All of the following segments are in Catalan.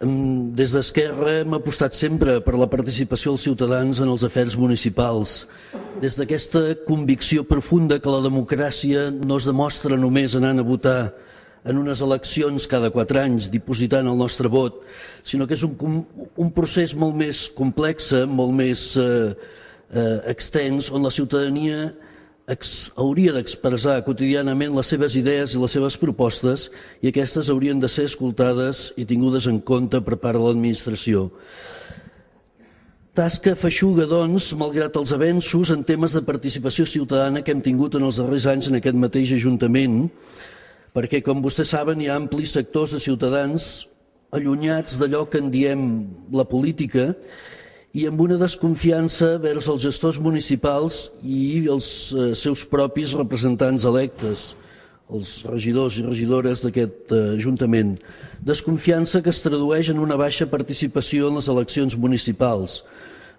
Des d'Esquerra hem apostat sempre per la participació dels ciutadans en els afers municipals, des d'aquesta convicció profunda que la democràcia no es demostra només anant a votar en unes eleccions cada 4 anys, dipositant el nostre vot, sinó que és un procés molt més complex, molt més extens, on la ciutadania hauria d'expressar quotidianament les seves idees i les seves propostes, i aquestes haurien de ser escoltades i tingudes en compte per part de l'administració. Tasca feixuga, doncs, malgrat els avenços en temes de participació ciutadana que hem tingut en els darrers anys en aquest mateix Ajuntament, perquè, com vostès saben, hi ha amplis sectors de ciutadans allunyats d'allò que en diem la política i amb una desconfiança vers els gestors municipals i els seus propis representants electes, els regidors i regidores d'aquest Ajuntament. Desconfiança que es tradueix en una baixa participació en les eleccions municipals.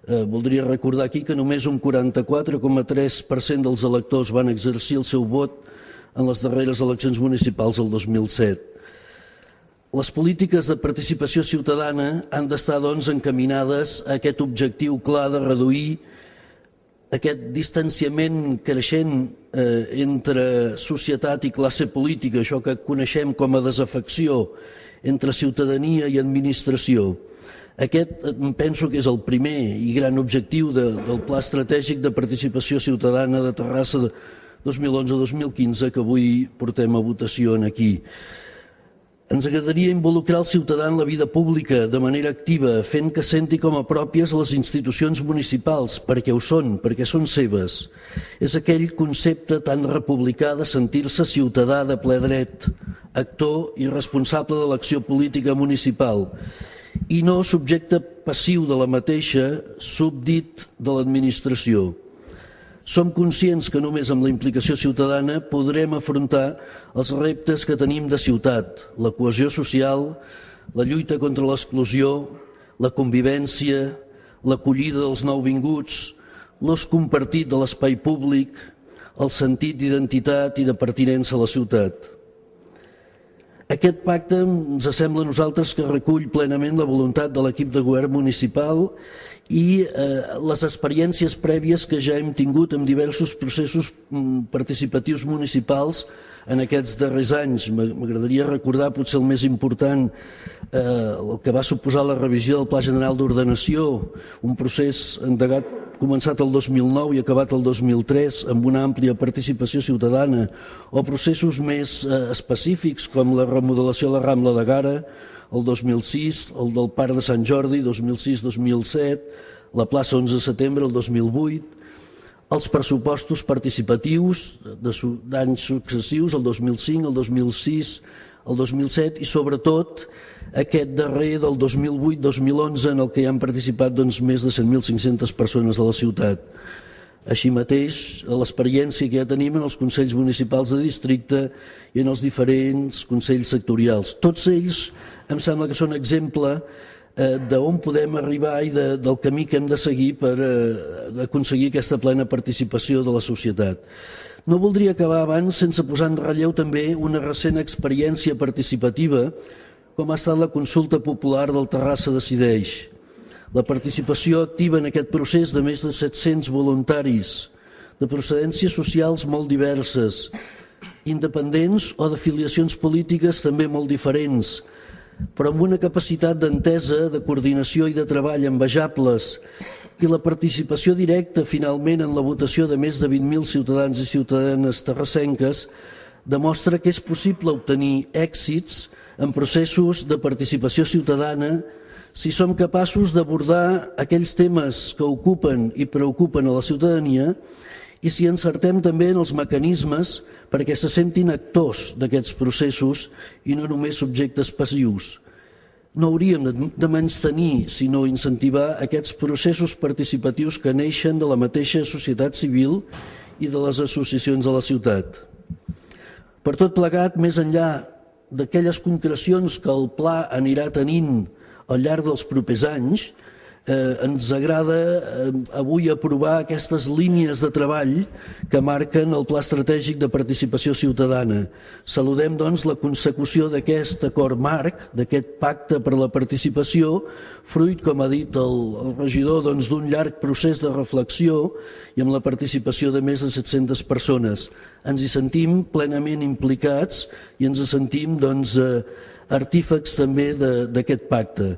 Voldria recordar aquí que només un 44,3% dels electors van exercir el seu vot en les darreres eleccions municipals del 2007. Les polítiques de participació ciutadana han d'estar, doncs, encaminades a aquest objectiu clar de reduir aquest distanciament creixent entre societat i classe política, això que coneixem com a desafecció entre ciutadania i administració. Aquest penso que és el primer i gran objectiu del Pla Estratègic de Participació Ciutadana de Terrassa 2011-2015 que avui portem a votació aquí. Ens agradaria involucrar el ciutadà en la vida pública de manera activa, fent que senti com a pròpies les institucions municipals, perquè ho són, perquè són seves. És aquell concepte tan republicà de sentir-se ciutadà de ple dret, actor i responsable de l'acció política municipal, i no subjecte passiu de la mateixa, súbdit de l'administració. Som conscients que només amb la implicació ciutadana podrem afrontar els reptes que tenim de ciutat, la cohesió social, la lluita contra l'exclusió, la convivència, l'acollida dels nouvinguts, l'ús compartit de l'espai públic, el sentit d'identitat i de pertinença a la ciutat. Aquest pacte ens sembla a nosaltres que recull plenament la voluntat de l'equip de govern municipal i les experiències prèvies que ja hem tingut en diversos processos participatius municipals en aquests darrers anys. M'agradaria recordar potser el més important, el que va suposar la revisió del Pla General d'Ordenació, un procés endegat començat el 2009 i acabat el 2003 amb una àmplia participació ciutadana, o processos més específics com la remodelació de la Rambla de Gara el 2006, el del Parc de Sant Jordi 2006-2007, la plaça 11 de setembre el 2008, els pressupostos participatius d'anys successius, el 2005, el 2006, el 2007 i sobretot aquest darrer del 2008-2011 en el que hi han participat més de 100.500 persones de la ciutat. Així mateix, l'experiència que ja tenim en els consells municipals de districte i en els diferents consells sectorials. Tots ells em sembla que són exemple d'on podem arribar i del camí que hem de seguir per aconseguir aquesta plena participació de la societat. No voldria acabar abans sense posar en relleu també una recent experiència participativa com ha estat la consulta popular del Terrassa Decideix. La participació activa en aquest procés de més de 700 voluntaris, de procedències socials molt diverses, independents o d'afiliacions polítiques també molt diferents, però amb una capacitat d'entesa, de coordinació i de treball envejables, i la participació directa finalment en la votació de més de 20.000 ciutadans i ciutadanes terrassenques demostra que és possible obtenir èxits en processos de participació ciutadana si som capaços d'abordar aquells temes que ocupen i preocupen a la ciutadania i si encertem també en els mecanismes perquè se sentin actors d'aquests processos i no només subjectes passius. No hauríem de menystenir, sinó incentivar aquests processos participatius que neixen de la mateixa societat civil i de les associacions de la ciutat. Per tot plegat, més enllà d'aquelles concrecions que el pla anirà tenint al llarg dels propers anys, Ens agrada avui aprovar aquestes línies de treball que marquen el Pla Estratègic de Participació Ciutadana. Saludem, doncs, la consecució d'aquest acord marc, d'aquest pacte per la participació, fruit, com ha dit el regidor, doncs, d'un llarg procés de reflexió i amb la participació de més de 700 persones. Ens hi sentim plenament implicats i ens sentim, doncs, artífecs també d'aquest pacte.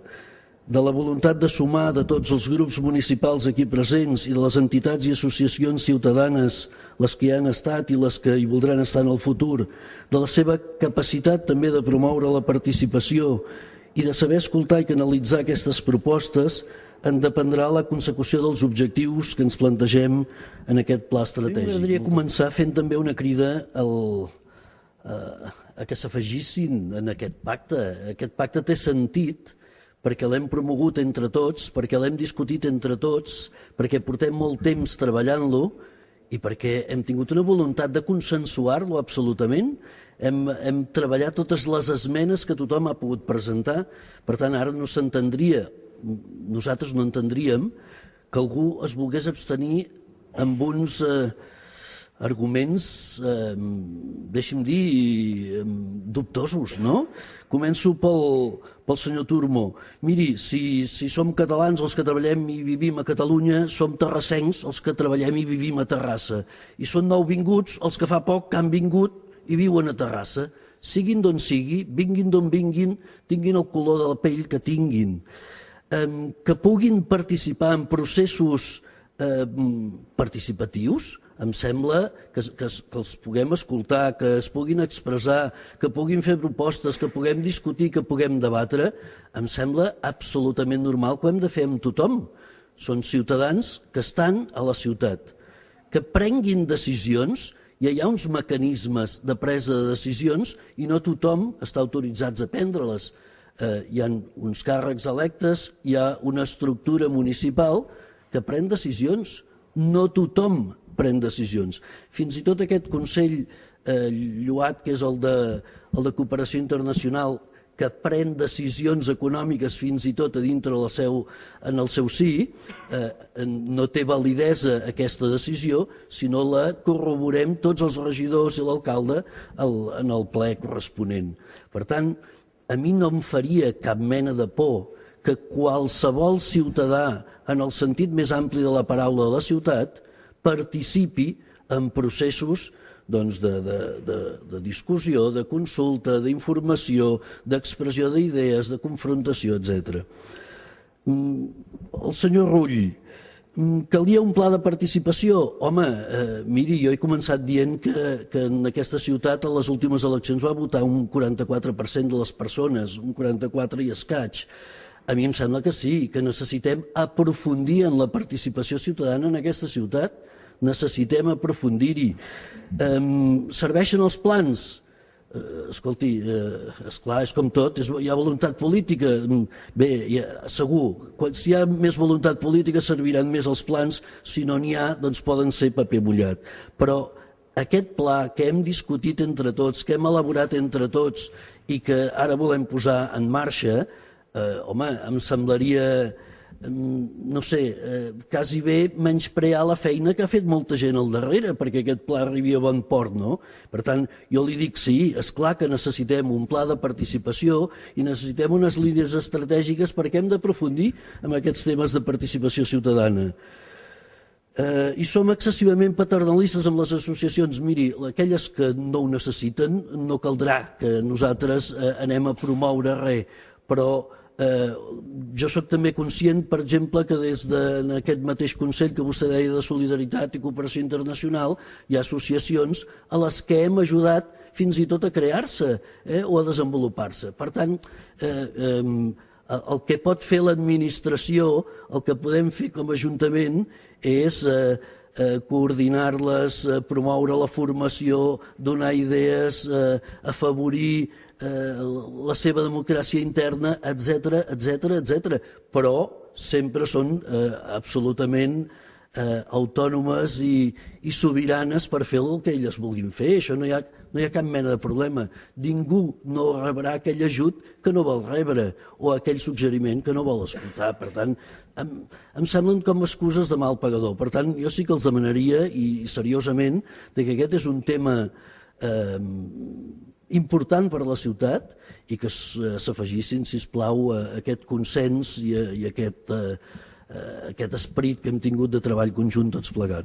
De la voluntat de sumar de tots els grups municipals aquí presents i de les entitats i associacions ciutadanes, les que hi han estat i les que hi voldran estar en el futur, de la seva capacitat també de promoure la participació i de saber escoltar i canalitzar aquestes propostes, en dependrà la consecució dels objectius que ens plantegem en aquest pla estratègic. M'agradaria començar fent també una crida a que s'afegissin en aquest pacte. Aquest pacte té sentit perquè l'hem promogut entre tots, perquè l'hem discutit entre tots, perquè portem molt temps treballant-lo i perquè hem tingut una voluntat de consensuar-lo absolutament. Hem treballat totes les esmenes que tothom ha pogut presentar. Per tant, ara no s'entendria, nosaltres no entendríem que algú es volgués abstenir amb uns arguments, deixi'm dir, dubtosos, no? Començo pel senyor Turmo. Miri, si som catalans els que treballem i vivim a Catalunya, som terrassencs els que treballem i vivim a Terrassa. I són nouvinguts els que fa poc que han vingut i viuen a Terrassa. Siguin d'on sigui, vinguin d'on vinguin, tinguin el color de la pell que tinguin. Que puguin participar en processos participatius, em sembla que els puguem escoltar, que es puguin expressar, que puguin fer propostes, que puguem discutir, que puguem debatre, em sembla absolutament normal que ho hem de fer amb tothom. Són ciutadans que estan a la ciutat, que prenguin decisions, i hi ha uns mecanismes de presa de decisions i no tothom està autoritzat a prendre-les. Hi ha uns càrrecs electes, hi ha una estructura municipal que pren decisions. No tothom pren decisions. Fins i tot aquest Consell lloat, que és el de Cooperació Internacional, que pren decisions econòmiques fins i tot a dintre en el seu si, no té validesa aquesta decisió si no la corroborem tots els regidors i l'alcalde en el ple corresponent. Per tant, a mi no em faria cap mena de por que qualsevol ciutadà, en el sentit més ampli de la paraula de la ciutat, participi en processos de discussió, de consulta, d'informació, d'expressió d'idees, de confrontació, etc. El senyor Rull, calia un pla de participació? Home, miri, jo he començat dient que en aquesta ciutat a les últimes eleccions va votar un 44% de les persones, un 44 i escaig. A mi em sembla que sí, que necessitem aprofundir en la participació ciutadana en aquesta ciutat. Necessitem aprofundir-hi. Serveixen els plans? Escolti, esclar, és com tot, hi ha voluntat política. Bé, segur, si hi ha més voluntat política serviran més els plans, si no n'hi ha, doncs poden ser paper mullat. Però aquest pla que hem discutit entre tots, que hem elaborat entre tots i que ara volem posar en marxa, home, em semblaria, no sé, quasi bé menysprear la feina que ha fet molta gent al darrere perquè aquest pla arribi a bon port, no? Per tant, jo li dic sí, esclar que necessitem un pla de participació i necessitem unes línies estratègiques perquè hem d'aprofundir en aquests temes de participació ciutadana. I som excessivament paternalistes amb les associacions. Miri, aquelles que no ho necessiten no caldrà que nosaltres anem a promoure res, però jo soc també conscient, per exemple, que des d'aquest mateix Consell que vostè deia de Solidaritat i Cooperació Internacional hi ha associacions a les que hem ajudat fins i tot a crear-se o a desenvolupar-se. Per tant, el que pot fer l'administració, el que podem fer com a Ajuntament és coordinar-les, promoure la formació, donar idees, afavorir la seva democràcia interna, etc. Però sempre són absolutament autònomes i sobiranes per fer el que elles vulguin fer. Això no hi ha no hi ha cap mena de problema. Ningú no rebrà aquell ajut que no vol rebre o aquell suggeriment que no vol escoltar. Per tant, em semblen com excuses de mal pagador. Per tant, jo sí que els demanaria, i seriosament, que aquest és un tema important per a la ciutat i que s'afegissin, sisplau, a aquest consens i a aquest esperit que hem tingut de treball conjunt tots plegats.